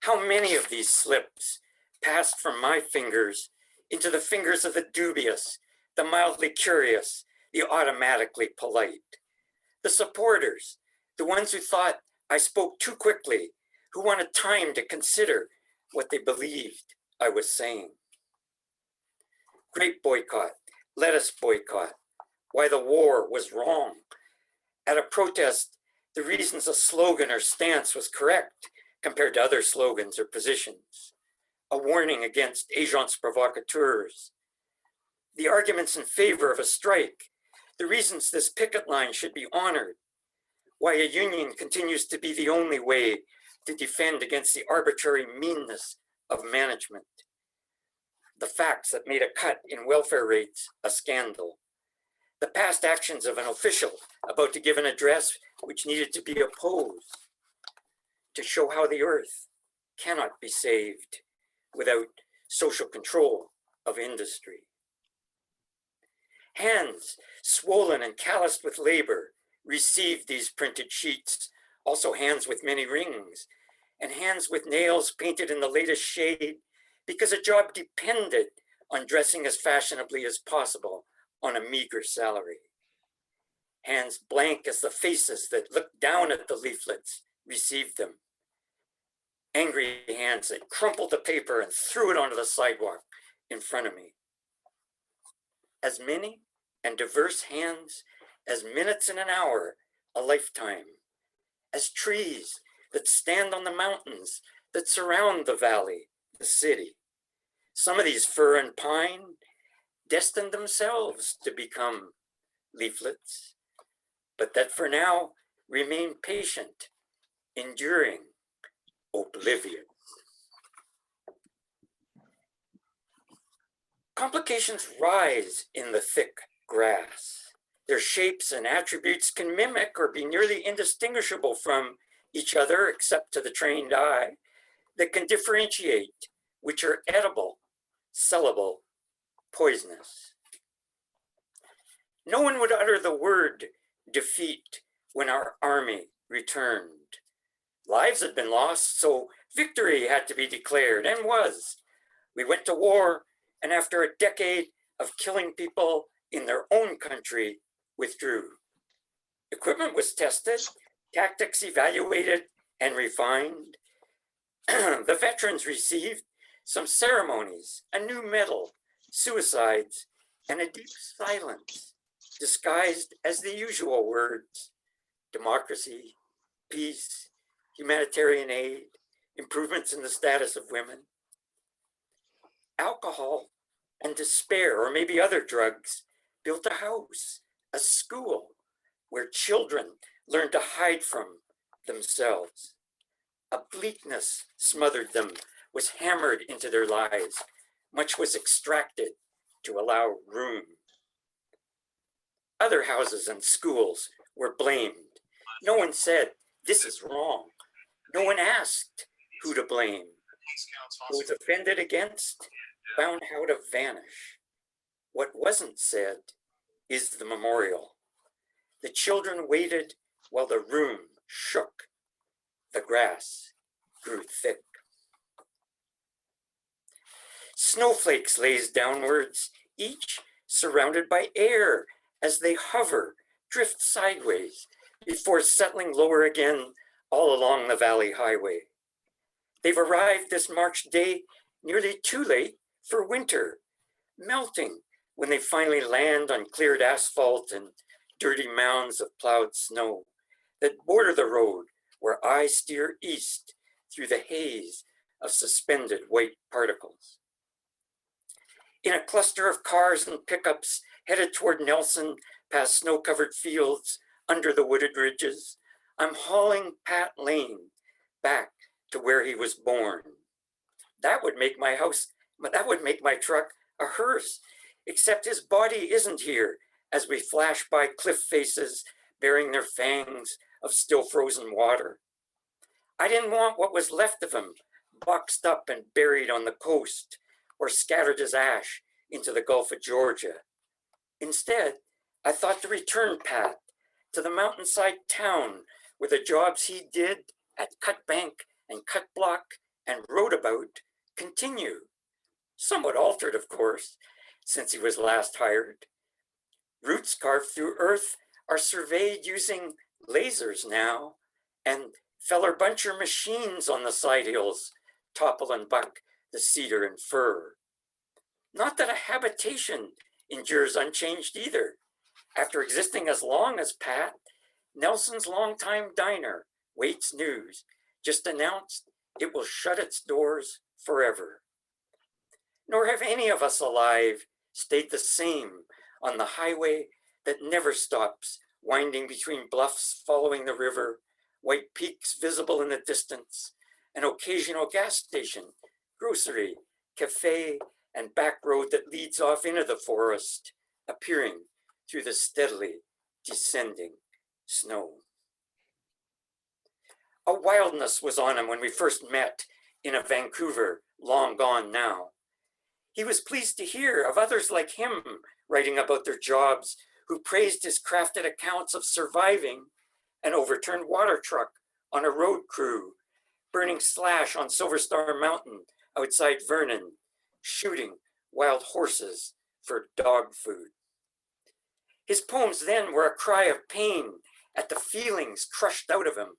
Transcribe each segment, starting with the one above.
How many of these slips passed from my fingers into the fingers of the dubious, the mildly curious, the automatically polite, the supporters, the ones who thought I spoke too quickly, who wanted time to consider what they believed I was saying. Great boycott, let us boycott, why the war was wrong. At a protest, the reasons a slogan or stance was correct compared to other slogans or positions. A warning against agents provocateurs. The arguments in favor of a strike, the reasons this picket line should be honored, why a union continues to be the only way to defend against the arbitrary meanness of management. The facts that made a cut in welfare rates a scandal. The past actions of an official about to give an address which needed to be opposed, to show how the earth cannot be saved without social control of industry. Hands swollen and calloused with labor received these printed sheets, also hands with many rings, and hands with nails painted in the latest shade, because a job depended on dressing as fashionably as possible on a meager salary. Hands blank as the faces that looked down at the leaflets received them. Angry hands that crumpled the paper and threw it onto the sidewalk in front of me. As many and diverse hands as minutes in an hour, a lifetime. As trees that stand on the mountains that surround the valley, the city. Some of these fir and pine destined themselves to become leaflets, but that for now remain patient, enduring, oblivious. Complications rise in the thick grass. Their shapes and attributes can mimic or be nearly indistinguishable from each other, except to the trained eye, that can differentiate which are edible, sellable, poisonous. No one would utter the word defeat when our army returned. Lives had been lost, so victory had to be declared, and was. We went to war, and after a decade of killing people in their own country, withdrew. Equipment was tested, tactics evaluated and refined. The veterans received some ceremonies, a new medal, suicides, and a deep silence, disguised as the usual words: democracy, peace, humanitarian aid, improvements in the status of women. Alcohol and despair, or maybe other drugs, built a house, a school, where children learned to hide from themselves. A bleakness smothered them, was hammered into their lives. Much was extracted to allow room. Other houses and schools were blamed. No one said, this is wrong. No one asked who to blame. Who was offended against found how to vanish. What wasn't said is the memorial. The children waited while the room shook. The grass grew thick. Snowflakes lays downwards, each surrounded by air as they hover, drift sideways before settling lower again all along the valley highway. They've arrived this March day nearly too late for winter, melting when they finally land on cleared asphalt and dirty mounds of plowed snow that border the road where I steer east through the haze of suspended white particles. In a cluster of cars and pickups headed toward Nelson past snow-covered fields under the wooded ridges, I'm hauling Pat Lane back to where he was born. That would make my truck a hearse, except his body isn't here as we flash by cliff faces bearing their fangs of still frozen water. I didn't want what was left of him boxed up and buried on the coast or scattered as ash into the Gulf of Georgia. Instead, I thought to return Pat to the mountainside town where the jobs he did at Cut Bank and Cut Block and wrote about continue, somewhat altered, of course, since he was last hired. Roots carved through earth are surveyed using lasers now, and feller buncher machines on the side hills topple and buck the cedar and fir. Not that a habitation endures unchanged either. After existing as long as Pat, Nelson's longtime diner, Waite's News, just announced it will shut its doors forever. Nor have any of us alive stayed the same on the highway that never stops, winding between bluffs following the river, white peaks visible in the distance, an occasional gas station, grocery, cafe, and back road that leads off into the forest, appearing through the steadily descending snow. A wildness was on him when we first met in a Vancouver long gone now. He was pleased to hear of others like him writing about their jobs, who praised his crafted accounts of surviving an overturned water truck on a road crew, burning slash on Silver Star Mountain outside Vernon, shooting wild horses for dog food. His poems then were a cry of pain at the feelings crushed out of him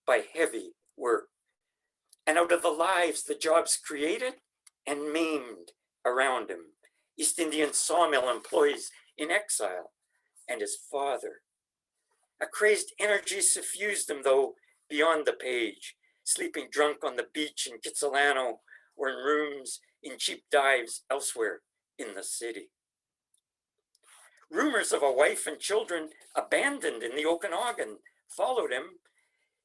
by heavy work, and out of the lives the jobs created and maimed around him. East Indian sawmill employees in exile, and his father. A crazed energy suffused him, though, beyond the page, sleeping drunk on the beach in Kitsilano or in rooms in cheap dives elsewhere in the city. Rumors of a wife and children abandoned in the Okanagan followed him,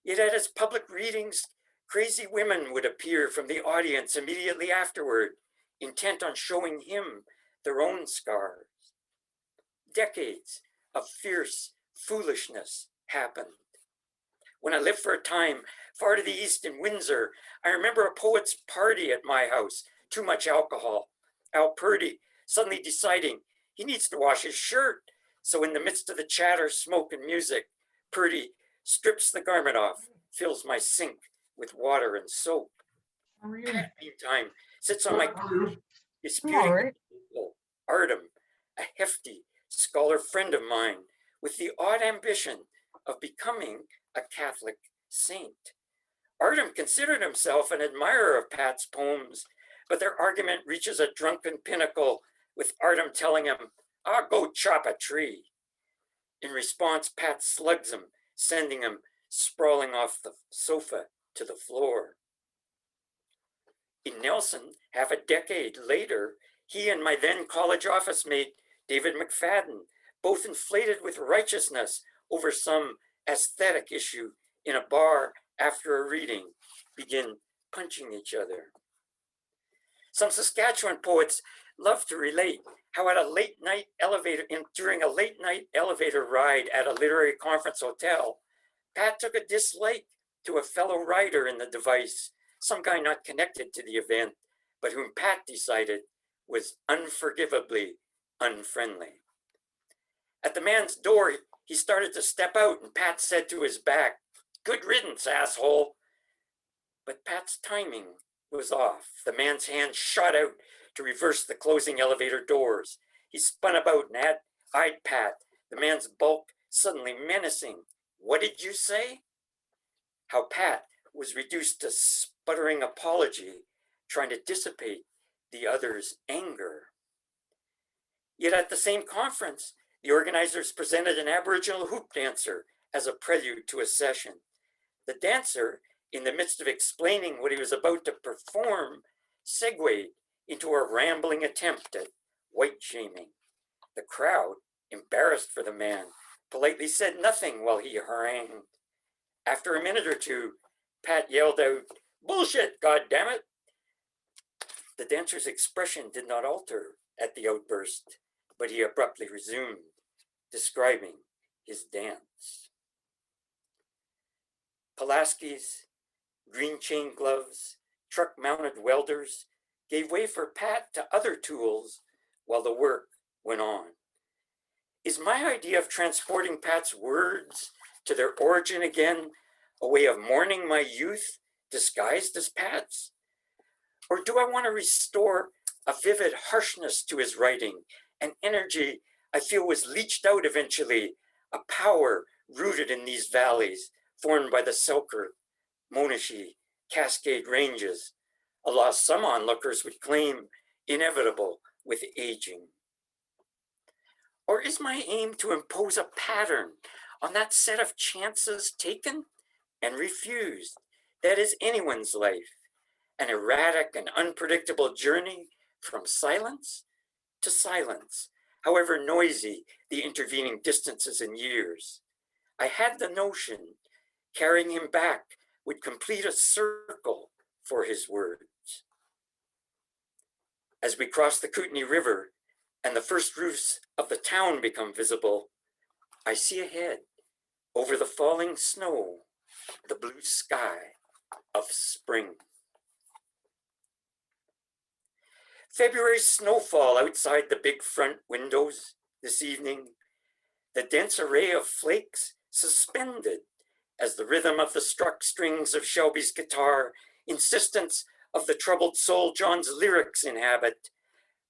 yet at his public readings, crazy women would appear from the audience immediately afterward, intent on showing him their own scars. Decades of fierce foolishness happened. When I lived for a time far to the east in Windsor, I remember a poet's party at my house, too much alcohol. Al Purdy suddenly deciding he needs to wash his shirt. So in the midst of the chatter, smoke, and music, Purdy strips the garment off, fills my sink with water and soap. Pat, meantime, sits on my couch, disputing with Artem, a hefty scholar friend of mine, with the odd ambition of becoming a Catholic saint. Artem considered himself an admirer of Pat's poems, but their argument reaches a drunken pinnacle, with Artem telling him, "I'll go chop a tree." In response, Pat slugs him, sending him sprawling off the sofa to the floor. In Nelson, half a decade later, he and my then college office mate, David McFadden, both inflated with righteousness over some aesthetic issue in a bar after a reading, begin punching each other. Some Saskatchewan poets love to relate how during a late night elevator ride at a literary conference hotel, Pat took a dislike to a fellow writer in the device, some guy not connected to the event, but whom Pat decided was unforgivably unfriendly. At the man's door, he started to step out, and Pat said to his back, "Good riddance, asshole." But Pat's timing was off. The man's hand shot out to reverse the closing elevator doors. He spun about and eyed Pat, the man's bulk suddenly menacing. "What did you say?" How Pat was reduced to sputtering apology, trying to dissipate the other's anger. Yet at the same conference, the organizers presented an Aboriginal hoop dancer as a prelude to a session. The dancer, in the midst of explaining what he was about to perform, segued into a rambling attempt at white shaming. The crowd, embarrassed for the man, politely said nothing while he harangued. After a minute or two, Pat yelled out, "Bullshit, goddammit!" The dancer's expression did not alter at the outburst, but he abruptly resumed, describing his dance. Pulaskis, green chain gloves, truck-mounted welders gave way for Pat to other tools while the work went on. Is my idea of transporting Pat's words to their origin again a way of mourning my youth disguised as Pat's? Or do I want to restore a vivid harshness to his writing, an energy I feel was leached out eventually, a power rooted in these valleys formed by the Selkirk, Monashee, Cascade Ranges, a loss some onlookers would claim inevitable with aging? Or is my aim to impose a pattern on that set of chances taken and refused that is anyone's life, an erratic and unpredictable journey from silence to silence, however noisy the intervening distances and years? I had the notion carrying him back would complete a circle for his words. As we cross the Kootenay River and the first roofs of the town become visible, I see ahead, over the falling snow, the blue sky of spring. February snowfall outside the big front windows this evening, the dense array of flakes suspended as the rhythm of the struck strings of Shelby's guitar, insistence of the troubled soul John's lyrics inhabit,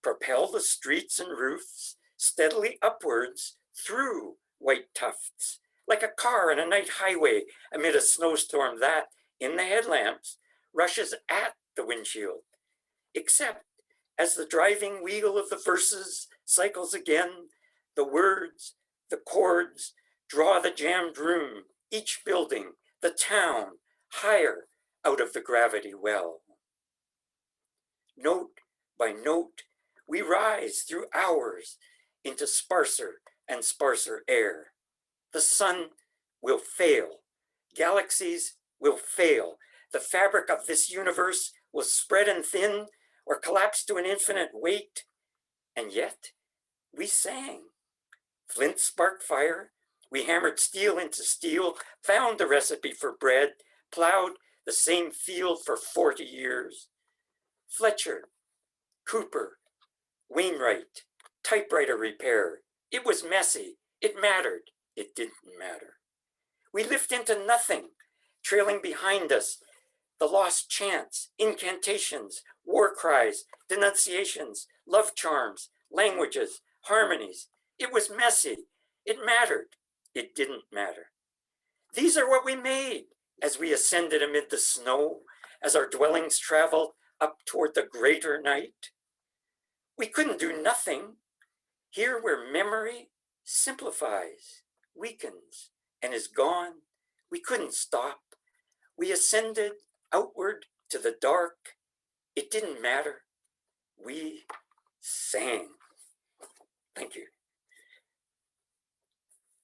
propel the streets and roofs steadily upwards through white tufts, like a car on a night highway amid a snowstorm that, in the headlamps, rushes at the windshield. Except as the driving wheel of the verses cycles again, the words, the chords, draw the jammed room, each building, the town, higher out of the gravity well. Note by note, we rise through hours into sparser and sparser air. The sun will fail. Galaxies will fail. The fabric of this universe will spread and thin or collapse to an infinite weight. And yet, we sang. Flint sparked fire. We hammered steel into steel, found the recipe for bread, plowed the same field for 40 years. Fletcher, Cooper, Wainwright, typewriter repair. It was messy. It mattered. It didn't matter. We lived into nothing, trailing behind us the lost chants, incantations, war cries, denunciations, love charms, languages, harmonies. It was messy. It mattered. It didn't matter. These are what we made as we ascended amid the snow, as our dwellings traveled up toward the greater night. We couldn't do nothing. Here where memory simplifies, weakens, and is gone, we couldn't stop. We ascended outward to the dark. It didn't matter. We sang.